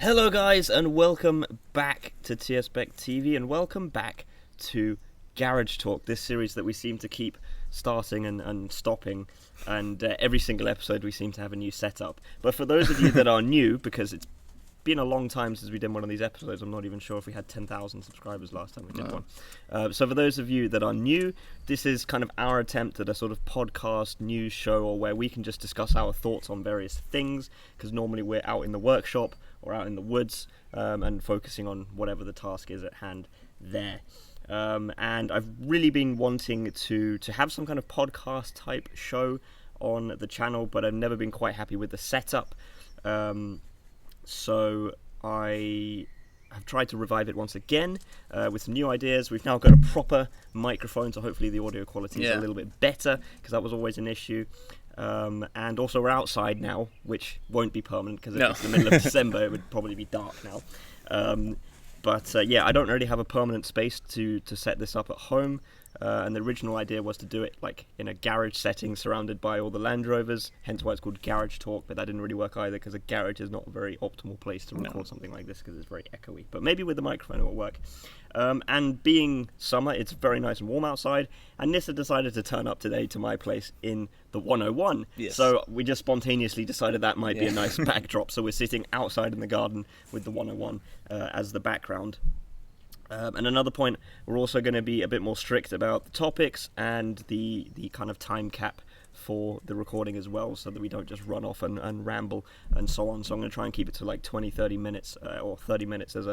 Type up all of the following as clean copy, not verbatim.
Hello guys, and welcome back to TSBEC TV, and welcome back to Garage Talk, this series that we seem to keep starting and stopping, and every single episode we seem to have a new setup. But for those of you that are new, because it's been a long time since we did one of these episodes, I'm not even sure if we had 10,000 subscribers last time we did one. So for those of you that are new, this is kind of our attempt at a sort of podcast news show, or where we can just discuss our thoughts on various things, because normally we're out in the workshop or out in the woods and focusing on whatever the task is at hand there. And I've really been wanting to have some kind of podcast type show on the channel, but I've never been quite happy with the setup. So I have tried to revive it once again with some new ideas. We've now got a proper microphone, so hopefully the audio quality is a little bit better, because that was always an issue. And also we're outside now, which won't be permanent, because if it's the middle of December it would probably be dark now. But I don't really have a permanent space to set this up at home. And the original idea was to do it like in a garage setting surrounded by all the Land Rovers, hence why it's called Garage Talk, but that didn't really work either, because a garage is not a very optimal place to record something like this, because it's very echoey. But maybe with the microphone it will work. And being summer, it's very nice and warm outside, and Nisse decided to turn up today to my place in the 101. Yes. So we just spontaneously decided that might be a nice backdrop, so we're sitting outside in the garden with the 101 as the background. And another point, we're also going to be a bit more strict about the topics and the kind of time cap for the recording as well, so that we don't just run off and ramble and so on. So I'm going to try and keep it to like 20-30 minutes or 30 minutes as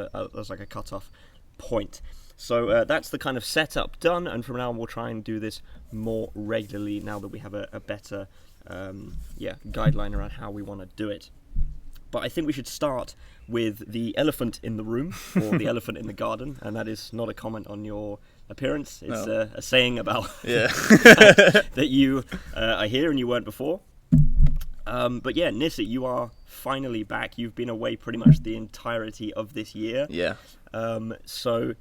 like a cut-off point. So that's the kind of setup done, and from now on we'll try and do this more regularly now that we have a better guideline around how we want to do it. But I think we should start with the elephant in the room, or the elephant in the garden, and that is not a comment on your appearance. It's a saying about that you are here and you weren't before. But yeah, Nisse, you are finally back. You've been away pretty much the entirety of this year. Yeah. So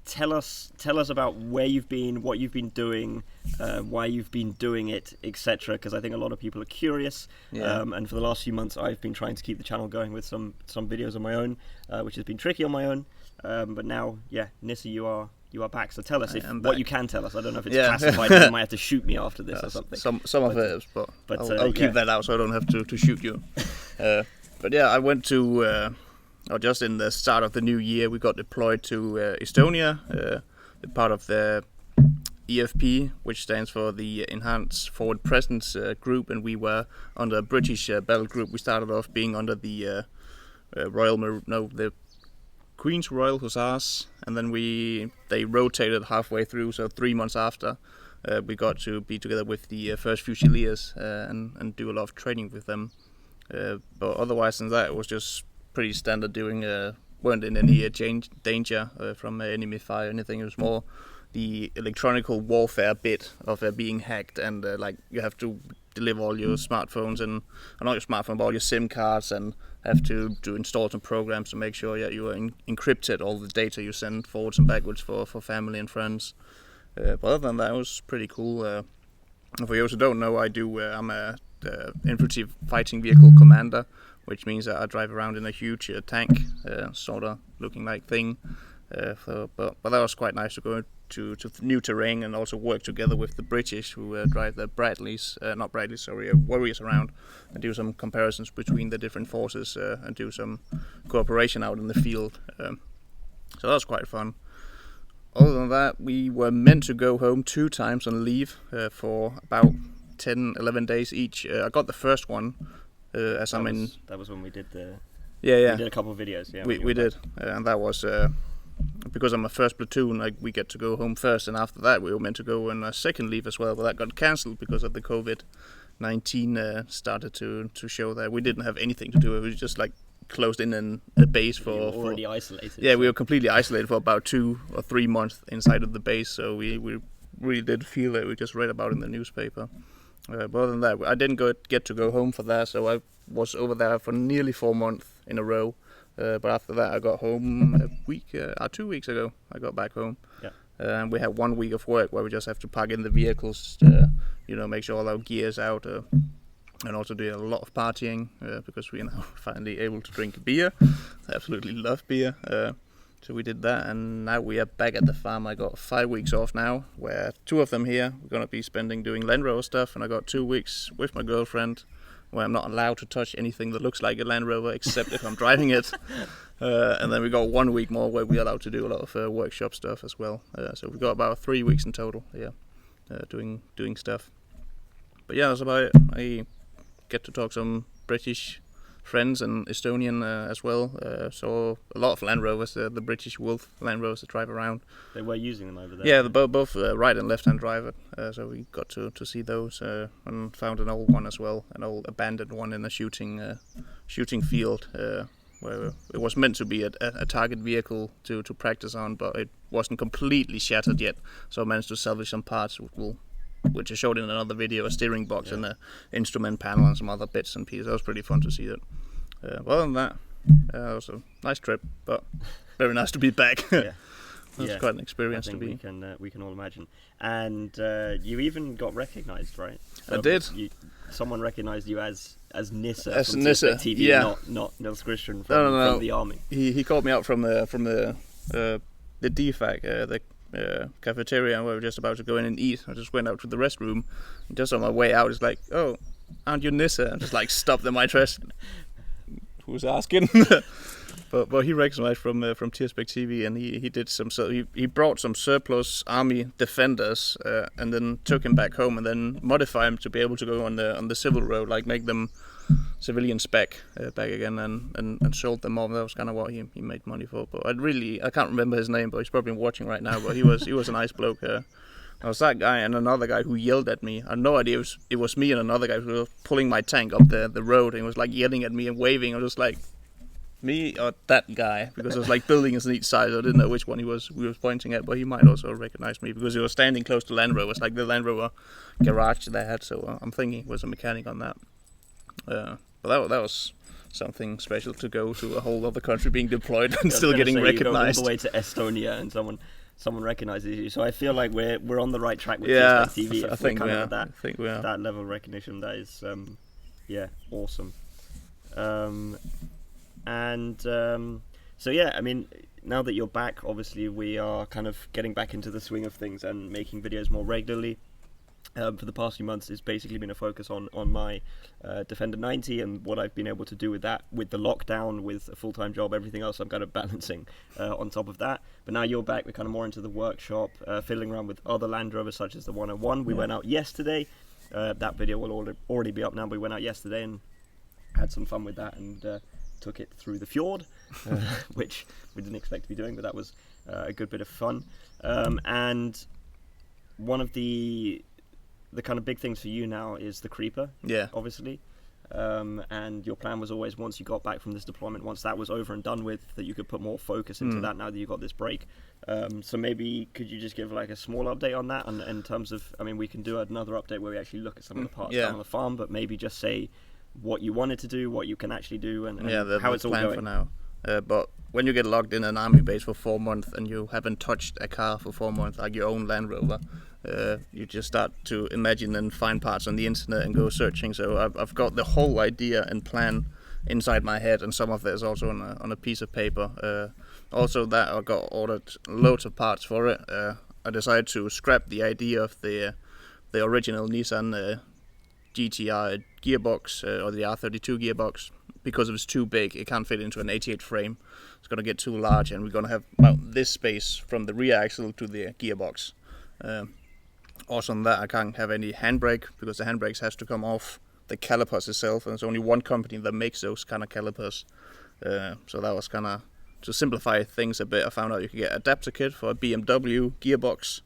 tell us about where you've been, what you've been doing, why you've been doing it, etc. Because I think a lot of people are curious. Yeah. And for the last few months, I've been trying to keep the channel going with some videos on my own, which has been tricky on my own. But now, Nisse, you are back. So tell us what you can tell us. I don't know if it's classified. You might have to shoot me after this or something. Some of it is, but I'll keep that out so I don't have to shoot you. But yeah, I went to. Just in the start of the new year, we got deployed to Estonia, part of the EFP, which stands for the Enhanced Forward Presence group, and we were under a British battle group. We started off being under the the Queen's Royal Hussars, and then they rotated halfway through, so 3 months after, we got to be together with the 1st Fusiliers and do a lot of training with them. But otherwise than that, it was just pretty standard doing, weren't in any danger from enemy fire or anything. It was more the electronical warfare bit of being hacked, and like you have to deliver all your smartphones and not your smartphone, but all your SIM cards, and have to install some programs to make sure you are encrypted all the data you send forwards and backwards for family and friends. But other than that, it was pretty cool. For those who don't know, I'm a infantry fighting vehicle commander, which means that I drive around in a huge tank, sort of looking like thing. But that was quite nice to go to new terrain and also work together with the British, who drive the Warriors around, and do some comparisons between the different forces and do some cooperation out in the field. So that was quite fun. Other than that, we were meant to go home 2 times on leave for about 10-11 days each. I got the first one. That was when we did we did a couple of videos. Yeah, we did, and that was because I'm a 1st platoon. We get to go home first, and after that we were meant to go on a 2nd leave as well, but that got cancelled because of the COVID-19 started to show that we didn't have anything to do. It was just like closed in a base for already isolated. Yeah, we were completely isolated for about 2 or 3 months inside of the base, so we really did feel it. We just read about it in the newspaper. But other than that, I didn't get to go home for that, so I was over there for nearly 4 months in a row. But after that, I got home 2 weeks ago. I got back home. Yeah. And we had 1 week of work where we just have to plug in the vehicles, make sure all our gear's out, and also did a lot of partying because we are now finally able to drink beer. I absolutely love beer. So we did that, and now we are back at the farm. I got 5 weeks off now, where 2 of them here we're going to be spending doing Land Rover stuff, and I got 2 weeks with my girlfriend where I'm not allowed to touch anything that looks like a Land Rover except if I'm driving it. And then we got 1 week more where we're allowed to do a lot of workshop stuff as well. So we've got about 3 weeks in total, doing stuff. But yeah, that's about it. I get to talk some British friends and Estonian as well. So a lot of Land Rovers, the British Wolf Land Rovers that drive around. They were using them over there. Yeah, they're both right and left-hand driver. So we got to see those and found an old one as well, an old abandoned one in a shooting field where it was meant to be a target vehicle to practice on, but it wasn't completely shattered yet. So I managed to salvage some parts, which I showed in another video, a steering box and an instrument panel and some other bits and pieces. That was pretty fun to see that. Other than that, it was a nice trip, but very nice to be back. It was quite an experience to be. We can all imagine. And you even got recognised, right? I did. Someone recognised you as Nisse as from Nisse TV, not Nils Christian from the army. He called me out from the DFAC, the cafeteria, where we were just about to go in and eat. I just went out to the restroom, and just on my way out, it's like, "Oh, aren't you Nisse?" I just like stopped in my dress. Who's asking? But he recognized from Tierspec TV, and he did some. So he brought some surplus army defenders, and then took him back home, and then modified them to be able to go on the civil road, like make them civilian spec back again, and sold them all. That was kind of what he made money for. But I can't remember his name, but he's probably watching right now. But he was a nice bloke. I was that guy and another guy who yelled at me. I had no idea it was me and another guy who was pulling my tank up the road, and he was like yelling at me and waving. I was just like, me or that guy, because it was like buildings on each side. So I didn't know which one we was pointing at, but he might also recognize me because he was standing close to Land Rovers, like the Land Rover garage they had. So I'm thinking he was a mechanic on that. But that was something special to go to a whole other country being deployed and still getting recognized. You go all the way to Estonia and someone recognizes you. So I feel like we're on the right track with TV. I think we are. That level of recognition, that is awesome. So yeah, I mean, now that you're back, obviously we are kind of getting back into the swing of things and making videos more regularly. For the past few months, it's basically been a focus on my Defender 90 and what I've been able to do with that, with the lockdown, with a full-time job, everything else I'm kind of balancing on top of that. But now you're back, we're kind of more into the workshop, fiddling around with other Land Rovers such as the 101. We went out yesterday. That video will already be up now, but we went out yesterday and had some fun with that and took it through the fjord, which we didn't expect to be doing, but that was a good bit of fun. And one of the kind of big things for you now is the creeper, obviously. And your plan was always, once you got back from this deployment, once that was over and done with, that you could put more focus into that now that you got this break. So maybe could you just give like a small update on that, and in terms of, I mean, we can do another update where we actually look at some of the parts down on the farm, but maybe just say what you wanted to do, what you can actually do, and how it's all going. For now. But when you get locked in an army base for 4 months and you haven't touched a car for 4 months, like your own Land Rover, you just start to imagine and find parts on the internet and go searching. So I've got the whole idea and plan inside my head, and some of it is also on a piece of paper. Also, that I got ordered loads of parts for it. I decided to scrap the idea of the original Nissan GTR gearbox or the R32 gearbox because it was too big. It can't fit into an 88 frame. It's going to get too large, and we're going to have about this space from the rear axle to the gearbox. Also on that, I can't have any handbrake because the handbrakes has to come off the calipers itself, and there's only one company that makes those kind of calipers. So that was kind of to simplify things a bit. I found out you could get adapter kit for a BMW gearbox,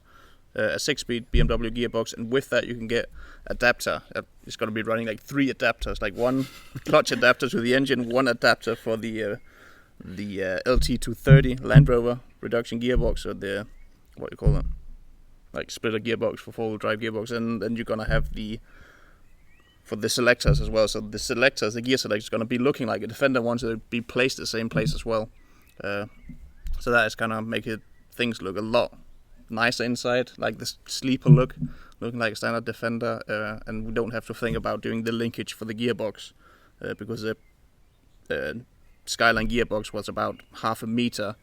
a 6-speed BMW gearbox, and with that you can get adapter. It's going to be running like 3 adapters, like one clutch adapter to the engine, one adapter for the LT230 Land Rover reduction gearbox, or the, what you call them, like splitter gearbox for 4-wheel drive gearbox, and then you're going to have for the selectors as well. So the selectors, the gear selector, is going to be looking like a Defender one, so it'll be placed the same place as well. So that is kind of make things look a lot nicer inside, like the sleeper look, looking like a standard Defender, and we don't have to think about doing the linkage for the gearbox, because the Skyline gearbox was about half a meter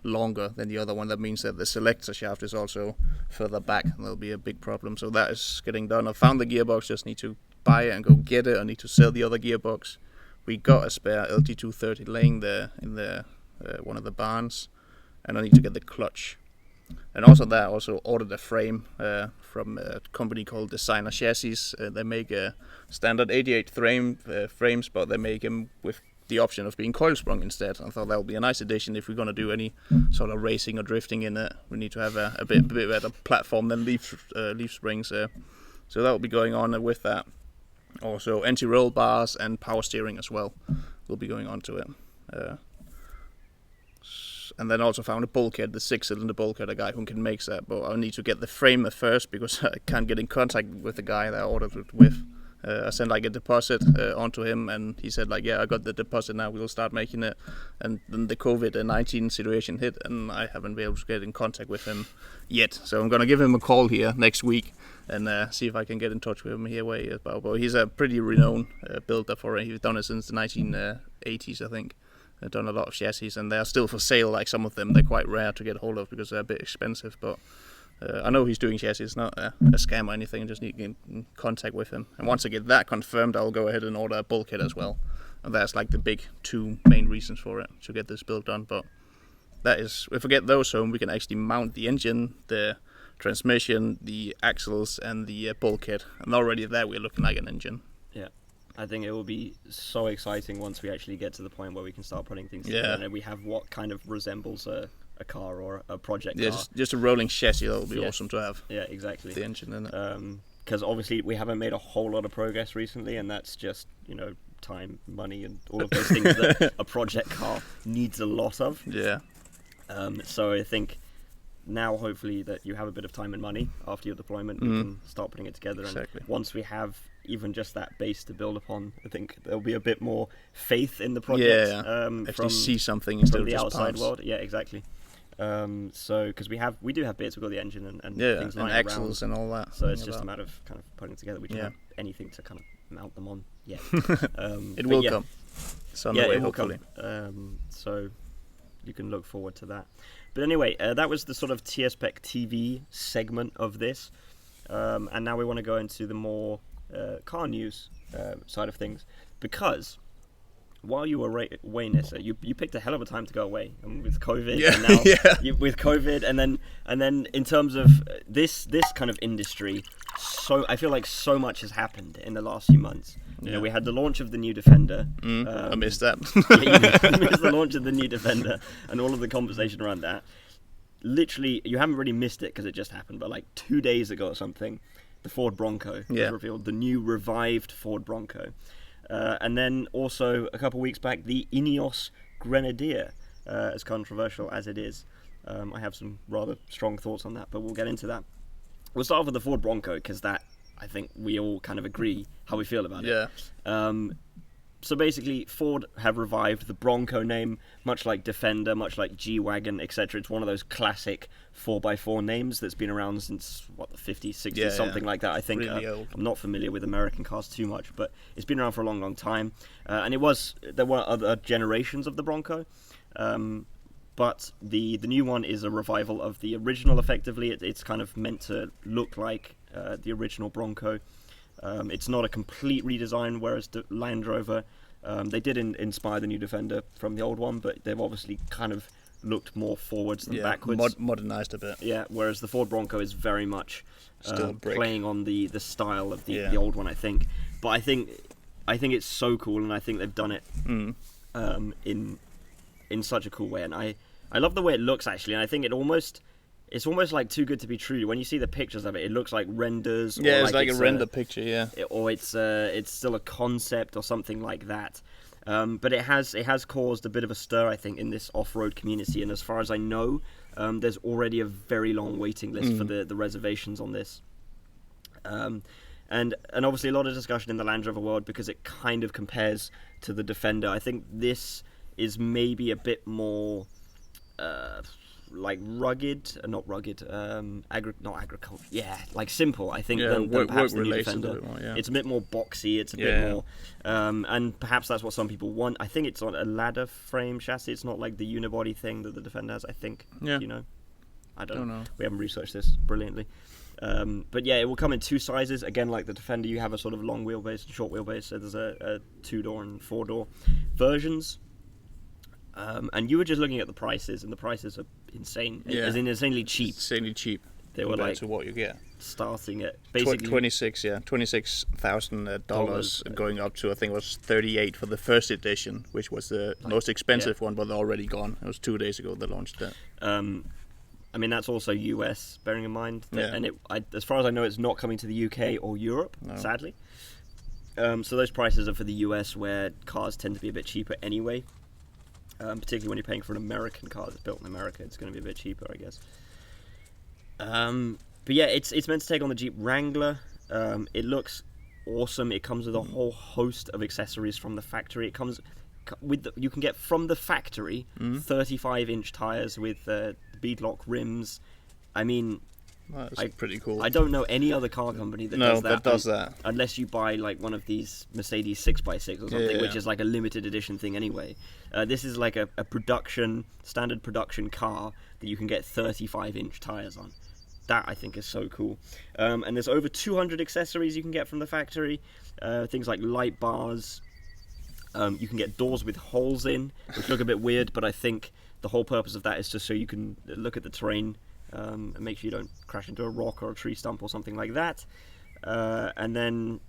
longer than the other one. That means that the selector shaft is also further back, and that'll be a big problem. So that is getting done. I found the gearbox, just need to buy it and go get it. I need to sell the other gearbox. We got a spare LT230 laying there in the one of the barns, and I need to get the clutch. And also that, I also ordered a frame from a company called Designer Chassis. They make standard 88 frames, but they make them with the option of being coil sprung instead. I thought that would be a nice addition if we're going to do any sort of racing or drifting in it. We need to have a bit better platform than leaf springs. So that will be going on with that. Also anti-roll bars and power steering as well will be going on to it. And then also found a bulkhead, the 6-cylinder bulkhead, a guy who can make that. But I need to get the frame at first because I can't get in contact with the guy that I ordered it with. I sent like a deposit onto him, and he said like, yeah, I got the deposit now, we'll start making it. And then the COVID-19 situation hit, and I haven't been able to get in contact with him yet. So I'm going to give him a call here next week and see if I can get in touch with him here way about. But he's a pretty renowned builder for it. He's done it since the 1980s, I think. They've done a lot of chassis, and they are still for sale. Like some of them, they're quite rare to get hold of because they're a bit expensive. But I know he's doing chassis. It's not a scam or anything. I just need to get in contact with him. And once I get that confirmed, I'll go ahead and order a bulkhead as well. And that's like the big two main reasons for it, to get this built done. But that is, if we get those home, we can actually mount the engine, the transmission, the axles, and the bulkhead. And already there, we're looking like an engine. Yeah. I think it will be so exciting once we actually get to the point where we can start putting things together and we have what kind of resembles a car or a project car. Yeah, just a rolling chassis, that would be awesome to have. Yeah, exactly. The engine in it. Because obviously we haven't made a whole lot of progress recently, and that's just, time, money, and all of those things that a project car needs a lot of. Yeah. So I think now, hopefully, that you have a bit of time and money after your deployment, we can start putting it together. Exactly. And once we have even just that base to build upon, I think there'll be a bit more faith in the project. Yeah, actually see something instead of the just outside parts. world. Yeah, exactly. So because we do have bits, we've got the engine and things and lying axles around. and all that. So it's just a matter of kind of putting it together. We don't have anything to kind of mount them on yet. It will come. It's on the way, hopefully. So you can look forward to that. But anyway, that was the sort of TSPEC TV segment of this. And now we want to go into the more car news side of things, because while you were away, Nisse, you picked a hell of a time to go away, and with COVID, and now with COVID, and then in terms of this kind of industry, so I feel like so much has happened in the last few months. We had the launch of the new Defender. I missed that. You missed the launch of the new Defender and all of the conversation around that. Literally, you haven't really missed it because it just happened, but like 2 days ago or something, the Ford Bronco was revealed, the new revived Ford Bronco. And then also a couple of weeks back, the Ineos Grenadier, as controversial as it is. I have some rather strong thoughts on that, but we'll get into that. We'll start off with the Ford Bronco, because that, I think we all kind of agree how we feel about it. So basically, Ford have revived the Bronco name, much like Defender, much like G-Wagon, etc. It's one of those classic 4x4 names that's been around since, the 50s, 60s, something like that, I think. Really old. I'm not familiar with American cars too much, but it's been around for a long, long time. And there were other generations of the Bronco, but the new one is a revival of the original, effectively. It's kind of meant to look like the original Bronco. It's not a complete redesign, whereas the Land Rover, they did inspire the new Defender from the old one, but they've obviously kind of looked more forwards than backwards. Modernized a bit. Yeah, whereas the Ford Bronco is very much still playing on the style of the old one, I think. But I think it's so cool, and I think they've done it in such a cool way. And I love the way it looks, actually, and I think it's almost like too good to be true. When you see the pictures of it, it looks like renders. Yeah, it's like a render picture, or it's still a concept or something like that. But it has caused a bit of a stir, I think, in this off-road community. And as far as I know, there's already a very long waiting list for the reservations on this. And obviously a lot of discussion in the Land Rover world, because it kind of compares to the Defender. I think this is maybe a bit more... like rugged, not rugged, not agriculture. Yeah, like simple. I think than work perhaps the new related Defender. a bit more, yeah. It's a bit more boxy. It's a bit more, and perhaps that's what some people want. I think it's on a ladder frame chassis. It's not like the unibody thing that the Defender has. I think. Yeah. You know, I don't know. know. We haven't researched this brilliantly. But yeah, it will come in 2 sizes. Again, like the Defender, you have a sort of long wheelbase and short wheelbase. So there's a 2-door and 4-door versions. And you were just looking at the prices, and the prices are insane. Yeah. As in insanely cheap. Insanely cheap. They were like to what you get. Starting at basically $26,000 going up to, I think it was 38 for the first edition, which was the most expensive one, but they're already gone. It was 2 days ago they launched that. I mean, that's also US, bearing in mind. And as far as I know, it's not coming to the UK or Europe, sadly. So those prices are for the US, where cars tend to be a bit cheaper anyway. Particularly when you're paying for an American car that's built in America, it's going to be a bit cheaper, I guess. But yeah, it's meant to take on the Jeep Wrangler. It looks awesome. It comes with a whole host of accessories from the factory. It comes with you can get from the factory 35-inch tires with beadlock rims. I mean, that's pretty cool. I don't know any other car company that does that. Unless you buy like one of these Mercedes 6x6 or something, which is like a limited edition thing anyway. This is like a standard production car that you can get 35-inch tires on. That I think is so cool. And there's over 200 accessories you can get from the factory. Things like light bars. You can get doors with holes in, which look a bit weird, but I think the whole purpose of that is just so you can look at the terrain and make sure you don't crash into a rock or a tree stump or something like that. And then,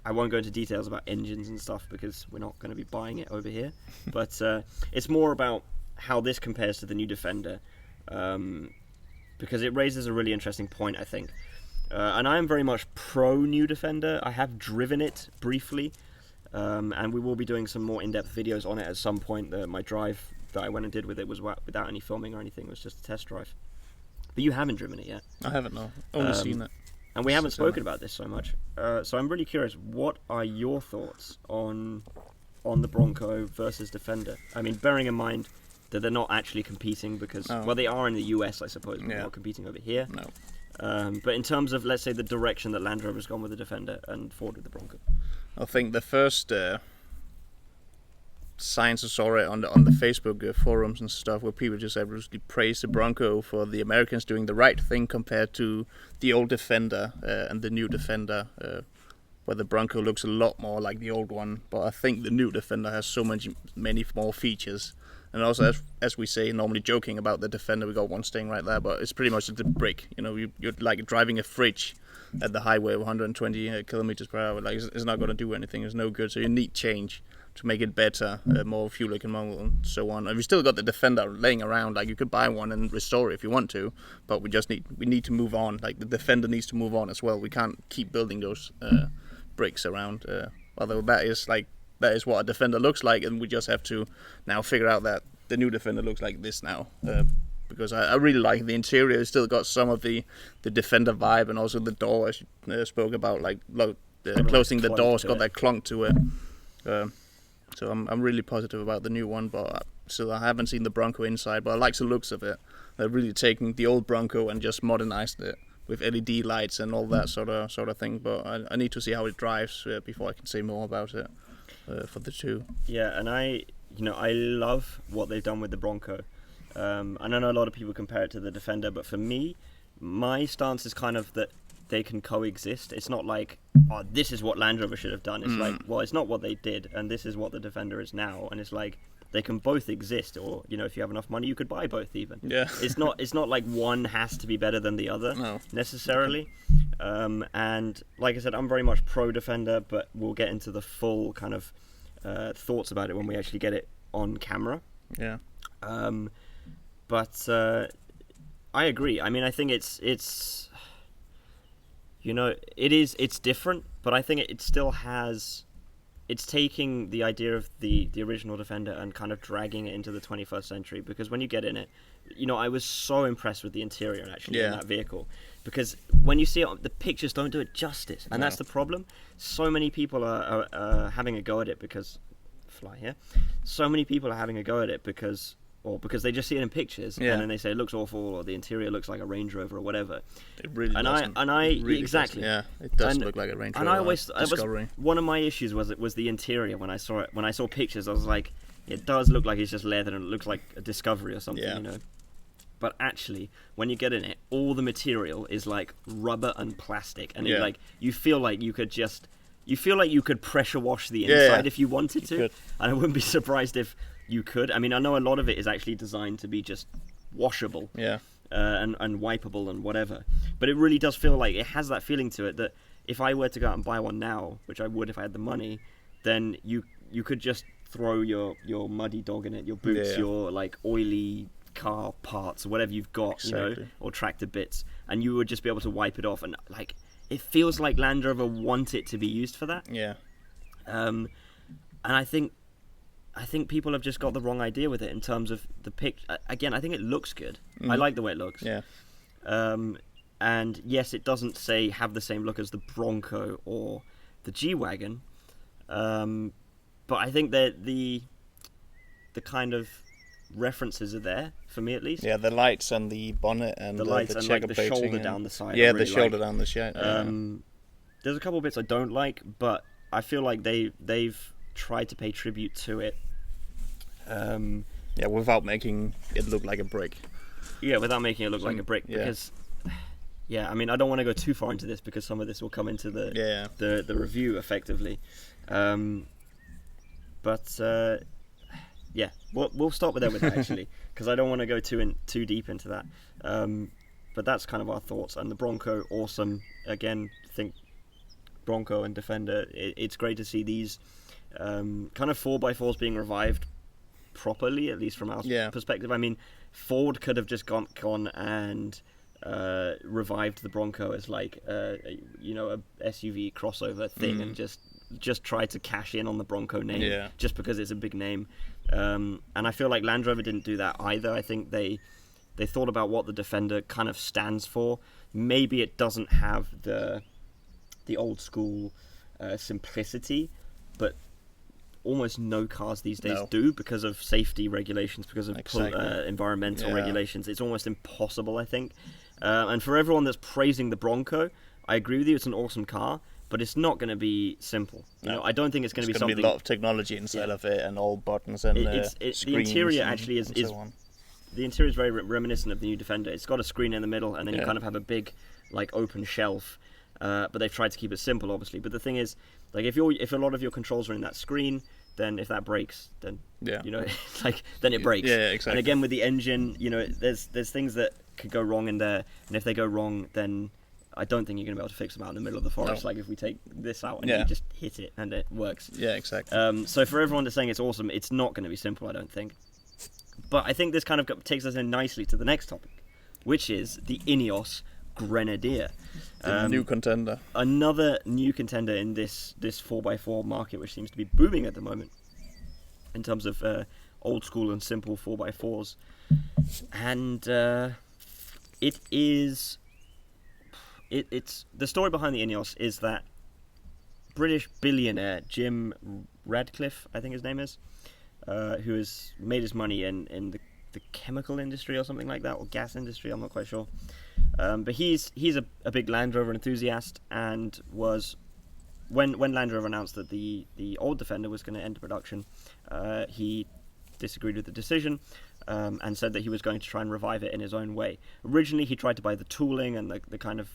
I won't go into details about engines and stuff because we're not going to be buying it over here. But it's more about how this compares to the new Defender, because it raises a really interesting point, I think. And I am very much pro new Defender. I have driven it briefly, and we will be doing some more in-depth videos on it at some point. My drive that I went and did with it was without any filming or anything. It was just a test drive. But you haven't driven it yet. I haven't, no. Only seen it. And we haven't spoken about this so much. So I'm really curious, what are your thoughts on the Bronco versus Defender? I mean, bearing in mind that they're not actually competing because, well, they are in the US, I suppose, but they're not competing over here. No. But in terms of, let's say, the direction that Land Rover's gone with the Defender and Ford with the Bronco. I think the first signs I saw it on the Facebook forums and stuff where people just absolutely praise the Bronco for the Americans doing the right thing compared to the old Defender and the new Defender, where the Bronco looks a lot more like the old one. But I think the new Defender has many more features. And also, as we say, normally joking about the Defender, we got one staying right there, but it's pretty much the brick. You know, you're like driving a fridge at the highway of 120 kilometers per hour. Like, it's not going to do anything. It's no good. So you need change to make it better, more fuel economical, and so on. And we still got the Defender laying around. Like, you could buy one and restore it if you want to, but we need to move on. Like, the Defender needs to move on as well. We can't keep building those bricks around. Although that is what a Defender looks like, and we just have to now figure out that the new Defender looks like this now. Because I really like the interior. It's still got some of the Defender vibe, and also the door, as you spoke about, like closing the door's got that clunk to it. So I'm really positive about the new one, but still I haven't seen the Bronco inside, but I like the looks of it. They're really taking the old Bronco and just modernized it with LED lights and all that sort of thing. But I need to see how it drives before I can say more about it for the two. Yeah, and I love what they've done with the Bronco. I know a lot of people compare it to the Defender, but for me, my stance is kind of that they can coexist. It's not like, this is what Land Rover should have done. It's like, well, it's not what they did, and this is what the Defender is now. And it's like, they can both exist, or, if you have enough money, you could buy both even. Yeah. It's not like one has to be better than the other, necessarily. And like I said, I'm very much pro Defender, but we'll get into the full kind of thoughts about it when we actually get it on camera. Yeah. But I agree. I mean, I think it's different, but I think it still has. It's taking the idea of the original Defender and kind of dragging it into the 21st century, because when you get in it, I was so impressed with the interior actually in that vehicle, because when you see it, the pictures don't do it justice, and that's the problem. So many people are having a go at it because so many people are having a go at it because or because they just see it in pictures, and then they say it looks awful, or the interior looks like a Range Rover or whatever. It really doesn't. Really exactly. Doesn't. Yeah, it does look like a Range Rover. And one of my issues was the interior. When I saw it, when I saw pictures, I was like, it does look like it's just leather, and it looks like a Discovery or something, you know. But actually, when you get in it, all the material is like rubber and plastic, and you feel like you could pressure wash the inside if you wanted to. And I wouldn't be surprised if you could. I mean, I know a lot of it is actually designed to be just washable, and wipeable and whatever. But it really does feel like it has that feeling to it that if I were to go out and buy one now, which I would if I had the money, then you could just throw your muddy dog in it, your boots, your like oily car parts or whatever you've got, you know, or tractor bits, and you would just be able to wipe it off. And like, it feels like Land Rover want it to be used for that. And I think people have just got the wrong idea with it in terms of the picture. Again, I think it looks good. I like the way it looks. And yes, it doesn't say have the same look as the Bronco or the G-Wagon, but I think that the kind of references are there for me, at least. Yeah, the lights and the bonnet and the lights and like the shoulder down the side. Yeah, the shoulder down the side. There's a couple of bits I don't like, but I feel like they've tried to pay tribute to it. Without making it look like a brick. Yeah, without making it look like a brick, because. Yeah, I mean, I don't want to go too far into this because some of this will come into the review effectively. We'll stop with that actually, because I don't want to go too deep into that. But that's kind of our thoughts. And the Bronco, awesome. Again, I think Bronco and Defender, it's great to see these kind of 4x4s being revived properly, at least from our perspective. I mean, Ford could have just gone and revived the Bronco as like a SUV crossover thing, and just try to cash in on the Bronco name just because it's a big name. And I feel like Land Rover didn't do that either. I think they thought about what the Defender kind of stands for. Maybe it doesn't have the old school simplicity, but almost no cars these days do, because of safety regulations, because of environmental regulations. It's almost impossible, I think. And for everyone that's praising the Bronco, I agree with you, it's an awesome car, but it's not going to be simple. You know, I don't think it's going to be something... There's going to be a lot of technology inside of it, and all buttons and screens. The interior actually is so on. The interior is very reminiscent of the new Defender. It's got a screen in the middle, and then you kind of have a big, like, open shelf. But they've tried to keep it simple, obviously. But the thing is, like, if a lot of your controls are in that screen, then if that breaks, then you know, then it breaks. Yeah, exactly. And again, with the engine, you know, there's things that could go wrong in there, and if they go wrong, then I don't think you're going to be able to fix them out in the middle of the forest. Like if we take this out and you just hit it and it works. Yeah, exactly. So for everyone that's saying it's awesome, it's not going to be simple, I don't think. But I think this kind of takes us in nicely to the next topic, which is the Ineos Grenadier. New contender. Another new contender in this 4x4 market, which seems to be booming at the moment in terms of old school and simple 4x4s. And it's the story behind the Ineos is that British billionaire Jim Radcliffe, I think his name is, who has made his money in the chemical industry or something like that, or gas industry, I'm not quite sure. But he's a big Land Rover enthusiast, and was when Land Rover announced that the old Defender was going to enter production, he disagreed with the decision, and said that he was going to try and revive it in his own way. Originally, he tried to buy the tooling and the kind of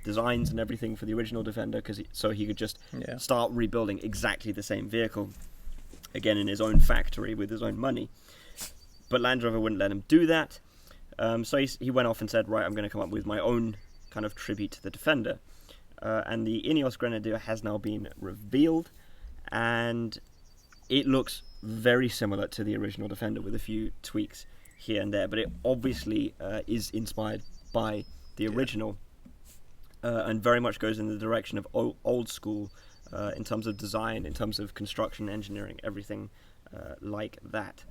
designs and everything for the original Defender, so he could just start rebuilding exactly the same vehicle again in his own factory with his own money. But Land Rover wouldn't let him do that. So he went off and said, right, I'm going to come up with my own kind of tribute to the Defender. And the Ineos Grenadier has now been revealed, and it looks very similar to the original Defender with a few tweaks here and there, but it obviously is inspired by the original, and very much goes in the direction of old school in terms of design, in terms of construction, engineering, everything like that.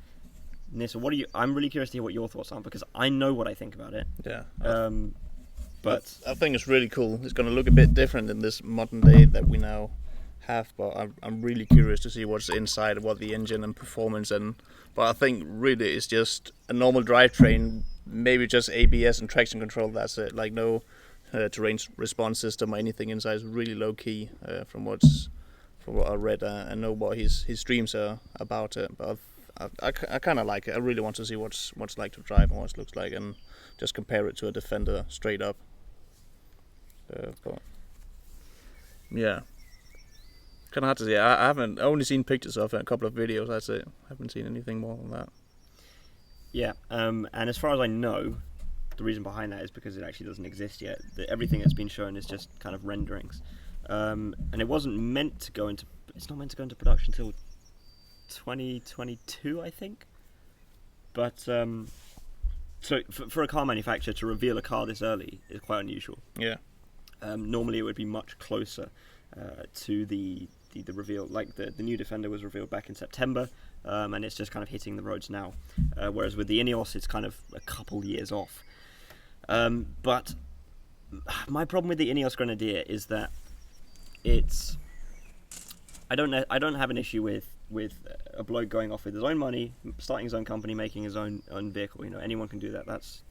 Nisse, I'm really curious to hear what your thoughts are, because I know what I think about it. Yeah. But I think it's really cool. It's going to look a bit different in this modern day that we now have, but I'm really curious to see what's inside, what the engine and performance but I think really it's just a normal drivetrain, maybe just ABS and traction control. That's it. Like no terrain response system or anything inside. It's really low key from what I read. I know what his streams are about it, but I kind of like it. I really want to see what's like to drive and what it looks like, and just compare it to a Defender straight up. But yeah, kind of hard to say. I haven't only seen pictures of it, a couple of videos. That's it. I haven't seen anything more than that. Yeah, and as far as I know, the reason behind that is because it actually doesn't exist yet. Everything that's been shown is just kind of renderings, and it wasn't meant to go into. It's not meant to go into production until 2022, I think. But so for a car manufacturer to reveal a car this early is quite unusual. Yeah. Normally it would be much closer to the reveal. Like the new Defender was revealed back in September, and it's just kind of hitting the roads now. Whereas with the Ineos, it's kind of a couple years off. But my problem with the Ineos Grenadier is that it's. I don't have an issue with a bloke going off with his own money, starting his own company, making his own vehicle. You know, anyone can do that. That's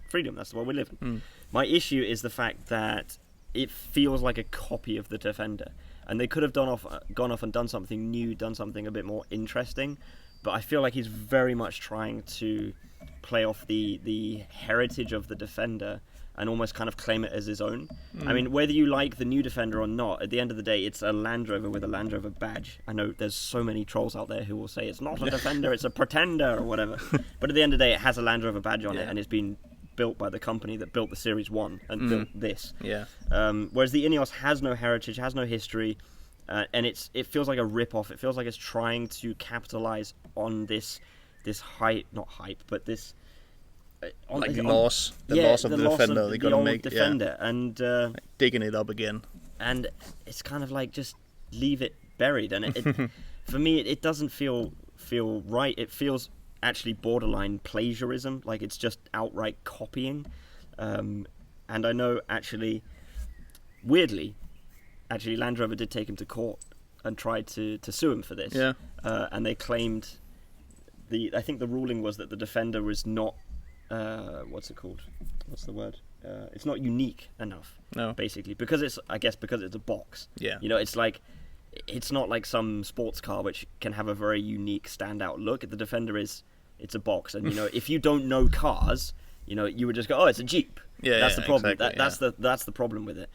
freedom. That's the world we live in. My issue is the fact that it feels like a copy of the Defender, and they could have gone off and done something new, done something a bit more interesting. But I feel like he's very much trying to play off the heritage of the Defender and almost kind of claim it as his own. I mean, whether you like the new Defender or not, at the end of the day, it's a Land Rover with a Land Rover badge. I know there's so many trolls out there who will say it's not a Defender, it's a Pretender or whatever. But at the end of the day, it has a Land Rover badge on it, and it's been built by the company that built the Series 1 and built this. Yeah. Whereas the Ineos has no heritage, has no history, and it feels like a rip-off. It feels like it's trying to capitalize on this hype, not hype, but this... like the loss of the Defender. They're gonna make Defender, and like digging it up again. And it's kind of like just leave it buried. And it for me, it doesn't feel right. It feels actually borderline plagiarism. Like it's just outright copying. And I know actually, weirdly, Land Rover did take him to court and tried to sue him for this. Yeah. And they claimed I think the ruling was that the Defender was not. What's it called? What's the word? It's not unique enough. No. Basically, because it's a box. Yeah. You know, it's not like some sports car which can have a very unique standout look. The Defender it's a box, and you know, if you don't know cars, you know, you would just go, oh, it's a Jeep. Yeah. That's the problem. Exactly, That's the problem with it.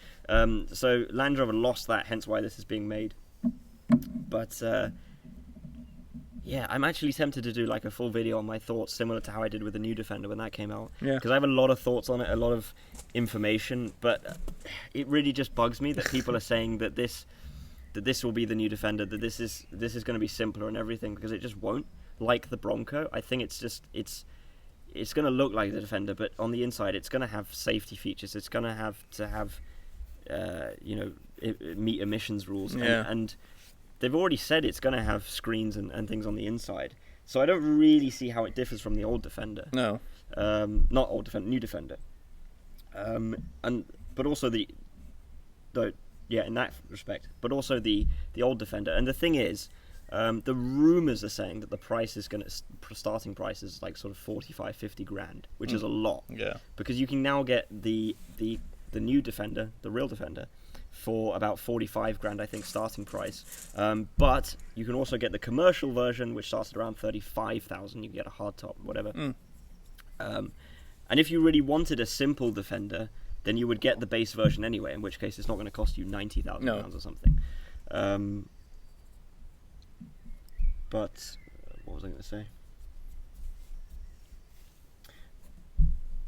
So Land Rover lost that, hence why this is being made. But. Yeah, I'm actually tempted to do like a full video on my thoughts, similar to how I did with the new Defender when that came out. Yeah. Because I have a lot of thoughts on it, a lot of information, but it really just bugs me that people are saying that this will be the new Defender, that this is going to be simpler and everything, because it just won't. Like the Bronco, I think it's going to look like the Defender, but on the inside, it's going to have safety features. It's going to have meet emissions rules, and they've already said it's going to have screens and things on the inside. So I don't really see how it differs from the old Defender. No. Not old Defender, new Defender. But also in that respect. But also the old Defender. And the thing is, the rumours are saying that the price is starting price is like sort of 45, 50 grand, which is a lot. Yeah. Because you can now get the new Defender, the real Defender, for about 45 grand, I think, starting price. But you can also get the commercial version, which starts at around 35,000. You can get a hardtop, whatever. And if you really wanted a simple Defender, then you would get the base version anyway, in which case it's not going to cost you £90,000 or something. But what was I going to say?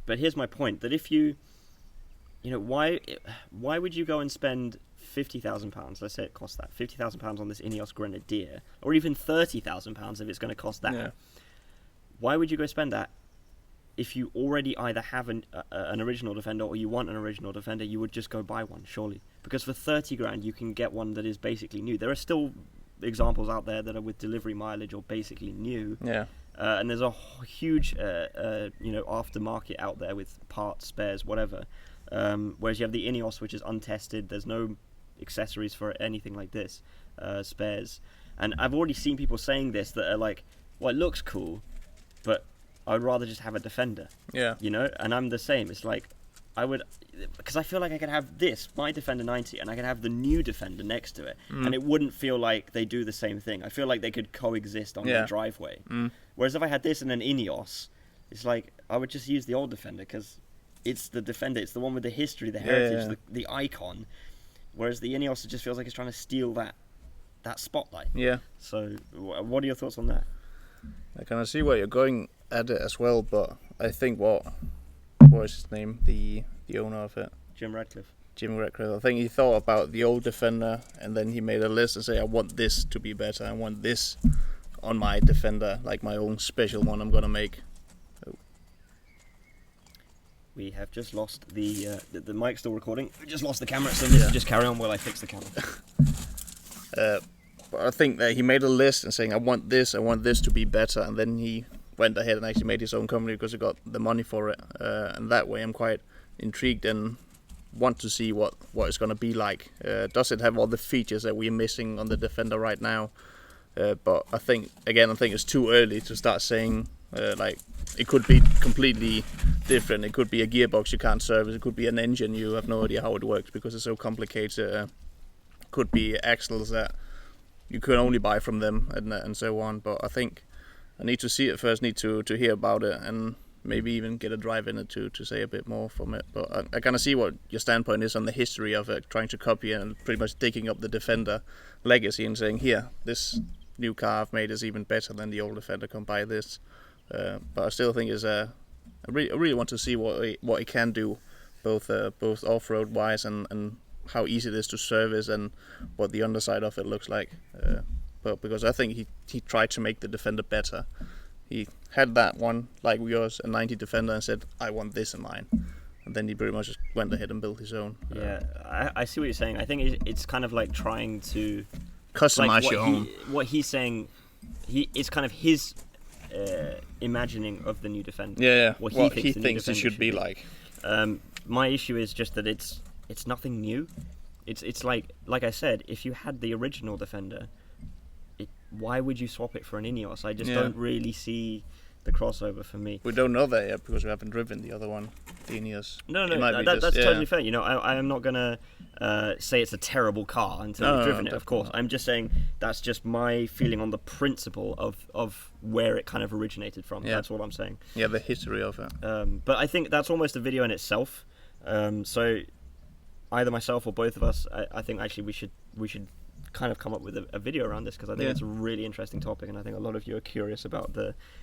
But here's my point, that if you know, why would you go and spend £50,000? Let's say it costs that £50,000 on this Ineos Grenadier, or even £30,000 if it's going to cost that. Yeah. Why would you go spend that if you already either have an original Defender or you want an original Defender? You would just go buy one, surely, because for 30 grand you can get one that is basically new. There are still examples out there that are with delivery mileage or basically new. Yeah. And there's a huge aftermarket out there with parts, spares, whatever. Whereas you have the Ineos, which is untested. There's no accessories for anything like this, spares. And I've already seen people saying this that are like, well, it looks cool, but I'd rather just have a Defender. Yeah. You know, and I'm the same. It's like because I feel like I could have my Defender 90, and I could have the new Defender next to it, and it wouldn't feel like they do the same thing. I feel like they could coexist on the driveway. Whereas if I had this and an Ineos, it's like I would just use the old Defender because it's the Defender. It's the one with the history, the heritage, the icon. Whereas the Ineos, it just feels like it's trying to steal that spotlight. Yeah. So what are your thoughts on that? I kind of see where you're going at it as well, but I think what is his name? The owner of it? Jim Radcliffe. I think he thought about the old Defender, and then he made a list and say, I want this to be better. I want this on my Defender, like my own special one I'm gonna make. We have just lost the mic's still recording. We just lost the camera, so this will just carry on while I fix the camera. But I think that he made a list and saying, I want this to be better, and then he went ahead and actually made his own company because he got the money for it. And that way I'm quite intrigued and want to see what it's going to be like. Does it have all the features that we're missing on the Defender right now? But I think it's too early to start saying, like, it could be completely different. It could be a gearbox you can't service. It could be an engine you have no idea how it works because it's so complicated. Could be axles that you could only buy from them and so on. But I think I need to see it first, need to hear about it, and maybe even get a drive in it to say a bit more from it. But I kind of see what your standpoint is on the history of it, trying to copy it and pretty much digging up the Defender legacy and saying, here, this new car I've made is even better than the old Defender, come buy this. But I still think I really want to see what it can do, both off-road wise and how easy it is to service and what the underside of it looks like. But because I think he tried to make the Defender better. He had that one, like yours, a 90 Defender, and said, I want this in mine. And then he pretty much just went ahead and built his own. Yeah, I see what you're saying. I think it's kind of like trying to customize your own. What he's saying, it's kind of his imagining of the new Defender. Yeah. What he thinks it should be like. My issue is just that it's nothing new. It's like I said, if you had the original Defender, why would you swap it for an Ineos? I just don't really see the crossover for me. We don't know that yet because we haven't driven the other one, the Ineos. No, that's totally fair. You know, I am not gonna say it's a terrible car until we've driven it. Of course, I'm just saying that's just my feeling on the principle of where it kind of originated from. Yeah. That's all I'm saying. Yeah, the history of it. But I think that's almost a video in itself. So either myself or both of us, I think actually we should kind of come up with a video around this because I think it's a really interesting topic, and I think a lot of you are curious about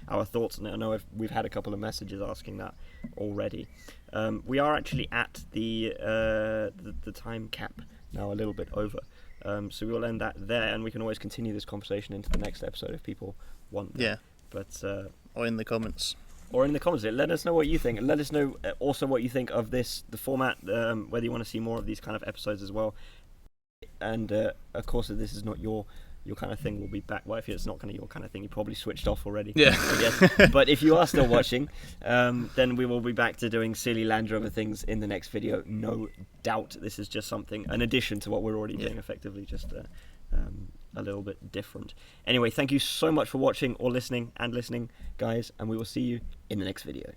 our thoughts on it. I know we've had a couple of messages asking that already. We are actually at the time cap now, a little bit over, so we will end that there, and we can always continue this conversation into the next episode if people want that. Yeah, but or in the comments. Let us know what you think. Let us know also what you think of the format, whether you want to see more of these kind of episodes as well. And of course, if this is not your kind of thing, we'll be back. Well, if it's not kind of your kind of thing, you probably switched off already. Yeah, I guess. But if you are still watching, then we will be back to doing silly Land Rover things in the next video. No doubt. This is just something, an addition to what we're already doing, effectively, just a little bit different. Anyway, thank you so much for watching or listening, guys, and we will see you in the next video.